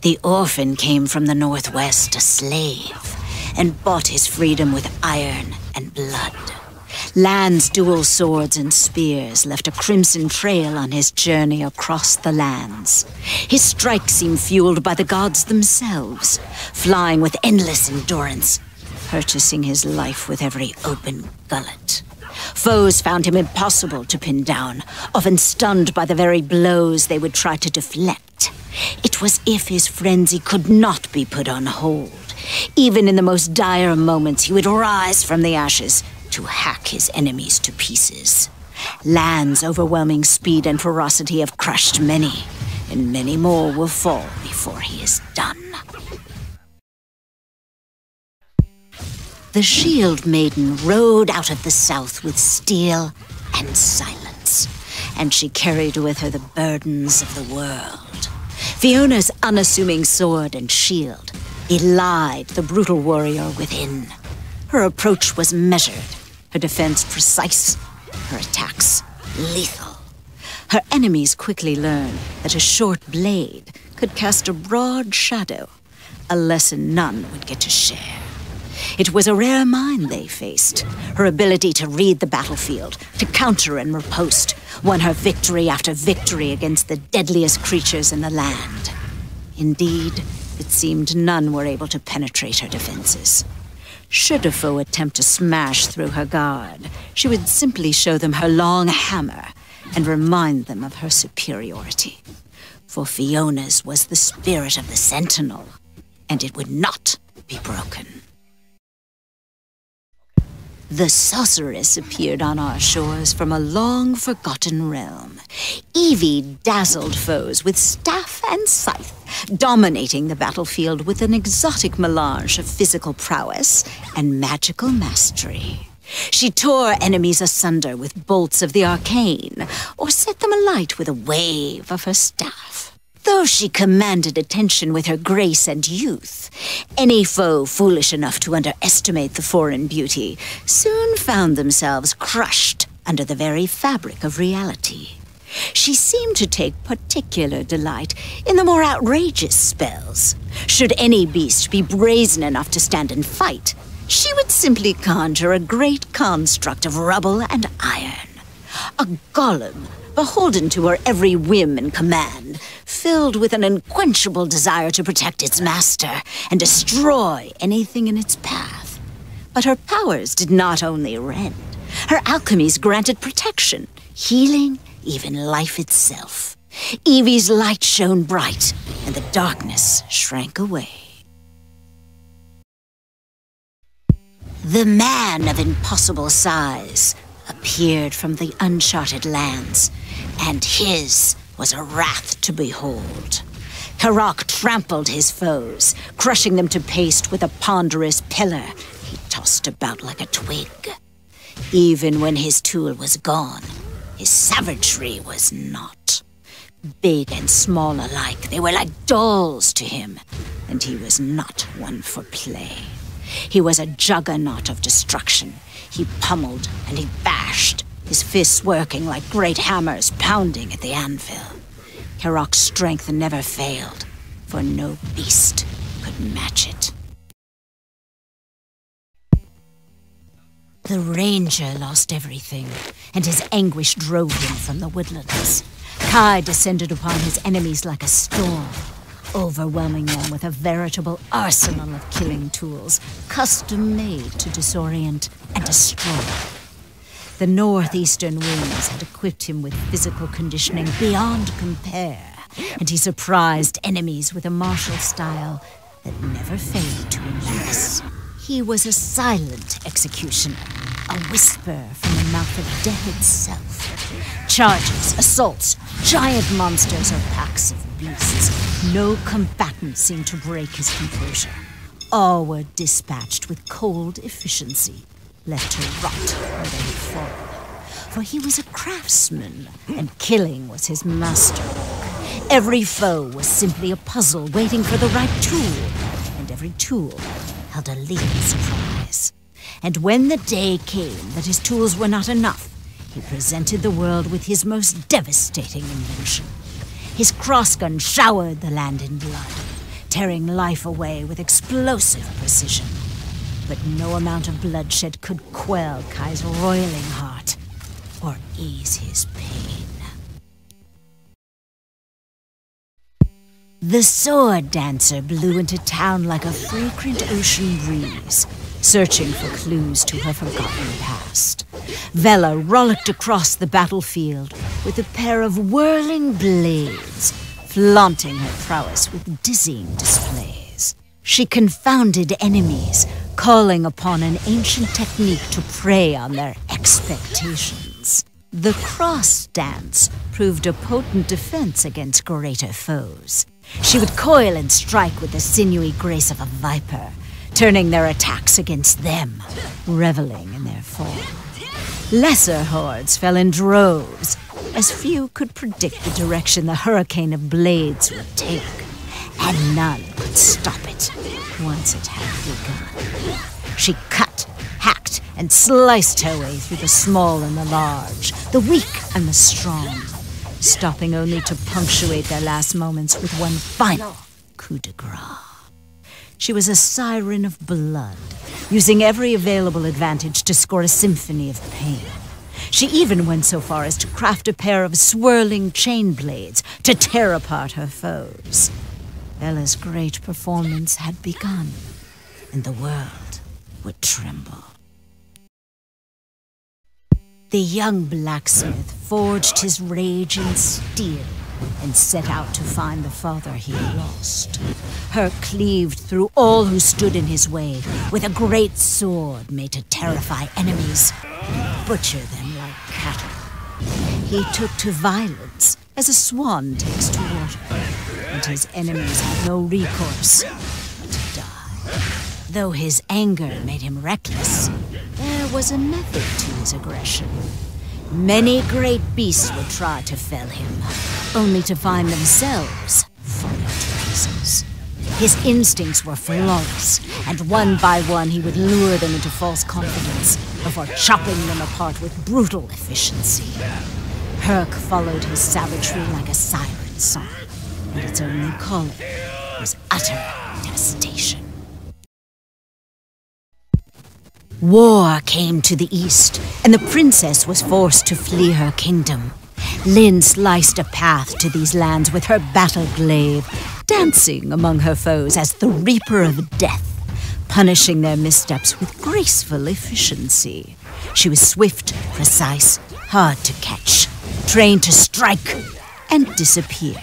The orphan came from the northwest, a slave, and bought his freedom with iron and blood. Lann's dual swords and spears left a crimson trail on his journey across the lands. His strikes seemed fueled by the gods themselves, flying with endless endurance, purchasing his life with every open gullet. Foes found him impossible to pin down, often stunned by the very blows they would try to deflect. It was as if his frenzy could not be put on hold. Even in the most dire moments, he would rise from the ashes to hack his enemies to pieces. Lann's overwhelming speed and ferocity have crushed many, and many more will fall before he is done. The Shield Maiden rode out of the south with steel and silence, and she carried with her the burdens of the world. Fiona's unassuming sword and shield belied the brutal warrior within. Her approach was measured, her defense precise, her attacks lethal. Her enemies quickly learned that a short blade could cast a broad shadow, a lesson none would get to share. It was a rare mind they faced. Her ability to read the battlefield, to counter and riposte, won her victory after victory against the deadliest creatures in the land. Indeed, it seemed none were able to penetrate her defenses. Should a foe attempt to smash through her guard, she would simply show them her long hammer and remind them of her superiority. For Fiona's was the spirit of the Sentinel, and it would not be broken. The sorceress appeared on our shores from a long-forgotten realm. Evie dazzled foes with staff and scythe, dominating the battlefield with an exotic melange of physical prowess and magical mastery. She tore enemies asunder with bolts of the arcane, or set them alight with a wave of her staff. Though she commanded attention with her grace and youth, any foe foolish enough to underestimate the foreign beauty soon found themselves crushed under the very fabric of reality. She seemed to take particular delight in the more outrageous spells. Should any beast be brazen enough to stand and fight, she would simply conjure a great construct of rubble and iron. A golem, beholden to her every whim and command, filled with an unquenchable desire to protect its master and destroy anything in its path. But her powers did not only rend. Her alchemies granted protection, healing, even life itself. Evie's light shone bright, and the darkness shrank away. The man of impossible size appeared from the uncharted lands, and his was a wrath to behold. Karok trampled his foes, crushing them to paste with a ponderous pillar he tossed about like a twig. Even when his tool was gone, his savagery was not. Big and small alike, they were like dolls to him, and he was not one for play. He was a juggernaut of destruction. He pummeled and he bashed, his fists working like great hammers pounding at the anvil. Karok's strength never failed, for no beast could match it. The ranger lost everything, and his anguish drove him from the woodlands. Kai descended upon his enemies like a storm, overwhelming them with a veritable arsenal of killing tools, custom-made to disorient and destroy. The northeastern winds had equipped him with physical conditioning beyond compare, and he surprised enemies with a martial style that never failed to impress. He was a silent executioner, a whisper from the mouth of death itself. Charges, assaults, giant monsters, or packs of beasts, no combatant seemed to break his composure. All were dispatched with cold efficiency, left to rot where they had fallen. For he was a craftsman, and killing was his masterwork. Every foe was simply a puzzle waiting for the right tool, and every tool held a lethal surprise. And when the day came that his tools were not enough, he presented the world with his most devastating invention. His crossgun showered the land in blood. tearing life away with explosive precision. But no amount of bloodshed could quell Kai's roiling heart or ease his pain. The sword dancer blew into town like a fragrant ocean breeze, searching for clues to her forgotten past. Vella rollicked across the battlefield with a pair of whirling blades, flaunting her prowess with dizzying displays. She confounded enemies, calling upon an ancient technique to prey on their expectations. The cross dance proved a potent defense against greater foes. She would coil and strike with the sinewy grace of a viper, turning their attacks against them, reveling in their fall. Lesser hordes fell in droves, as few could predict the direction the hurricane of blades would take, and none could stop it once it had begun. She cut, hacked, and sliced her way through the small and the large, the weak and the strong, stopping only to punctuate their last moments with one final coup de grace. She was a siren of blood, using every available advantage to score a symphony of pain. She even went so far as to craft a pair of swirling chain blades to tear apart her foes. Bella's great performance had begun, and the world would tremble. The young blacksmith forged his rage in steel and set out to find the father he had lost. Hurk cleaved through all who stood in his way with a great sword made to terrify enemies and butcher them like cattle. He took to violence as a swan takes to water, and his enemies had no recourse but to die. Though his anger made him reckless, there was a method to his aggression. Many great beasts would try to fell him, only to find themselves falling to pieces. His instincts were flawless, and one by one he would lure them into false confidence before chopping them apart with brutal efficiency. Hurk followed his savagery like a siren song, but its only calling was utter devastation. War came to the east, and the princess was forced to flee her kingdom. Lynn sliced a path to these lands with her battle glaive, dancing among her foes as the Reaper of Death, punishing their missteps with graceful efficiency. She was swift, precise, hard to catch, trained to strike and disappear.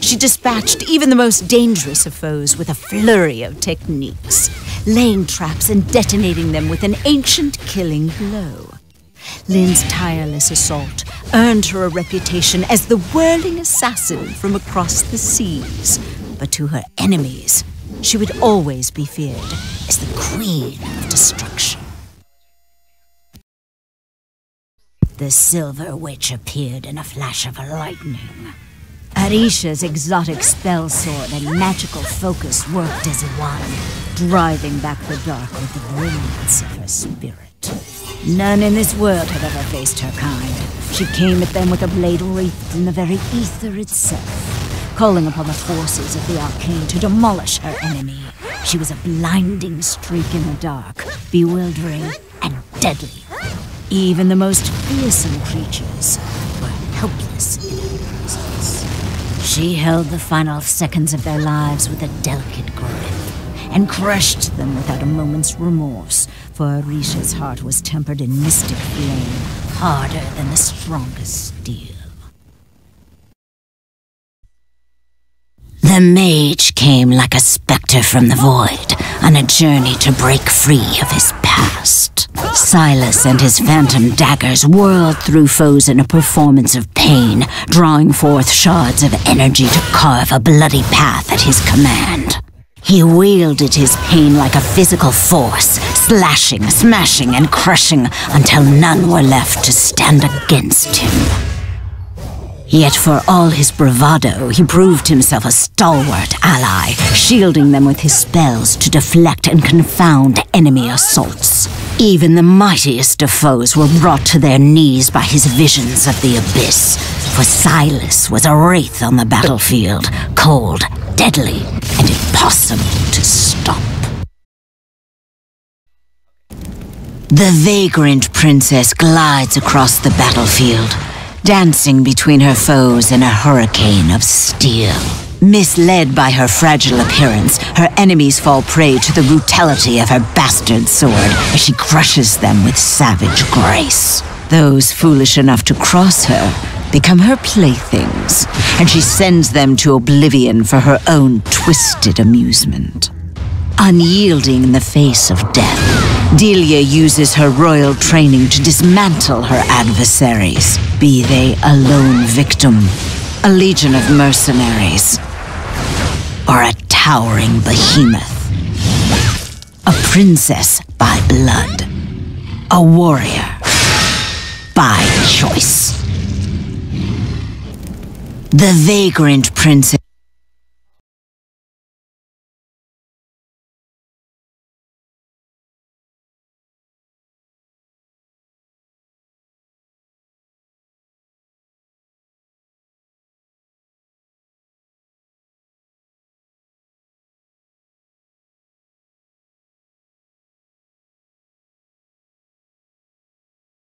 She dispatched even the most dangerous of foes with a flurry of techniques, laying traps and detonating them with an ancient killing blow. Lynn's tireless assault earned her a reputation as the whirling assassin from across the seas. But to her enemies, she would always be feared as the Queen of Destruction. The Silver Witch appeared in a flash of lightning. Arisha's exotic spell sword and magical focus worked as one, driving back the dark with the brilliance of her spirit. None in this world had ever faced her kind. She came at them with a blade wreathed in the very ether itself, calling upon the forces of the arcane to demolish her enemy. She was a blinding streak in the dark, bewildering and deadly. Even the most fearsome creatures were helpless in her presence. She held the final seconds of their lives with a delicate grip, and crushed them without a moment's remorse, for Arisha's heart was tempered in mystic flame, harder than the strongest steel. The mage came like a specter from the void, on a journey to break free of his past. Sylas and his phantom daggers whirled through foes in a performance of pain, drawing forth shards of energy to carve a bloody path at his command. He wielded his pain like a physical force, slashing, smashing, and crushing until none were left to stand against him. Yet for all his bravado, he proved himself a stalwart ally, shielding them with his spells to deflect and confound enemy assaults. Even the mightiest of foes were brought to their knees by his visions of the abyss, for Sylas was a wraith on the battlefield, cold, deadly, and impossible to stop. The vagrant princess glides across the battlefield, dancing between her foes in a hurricane of steel. Misled by her fragile appearance, her enemies fall prey to the brutality of her bastard sword as she crushes them with savage grace. Those foolish enough to cross her become her playthings, and she sends them to oblivion for her own twisted amusement. Unyielding in the face of death, Delia uses her royal training to dismantle her adversaries, be they a lone victim, a legion of mercenaries, or a towering behemoth. A princess by blood, a warrior by choice. The vagrant princess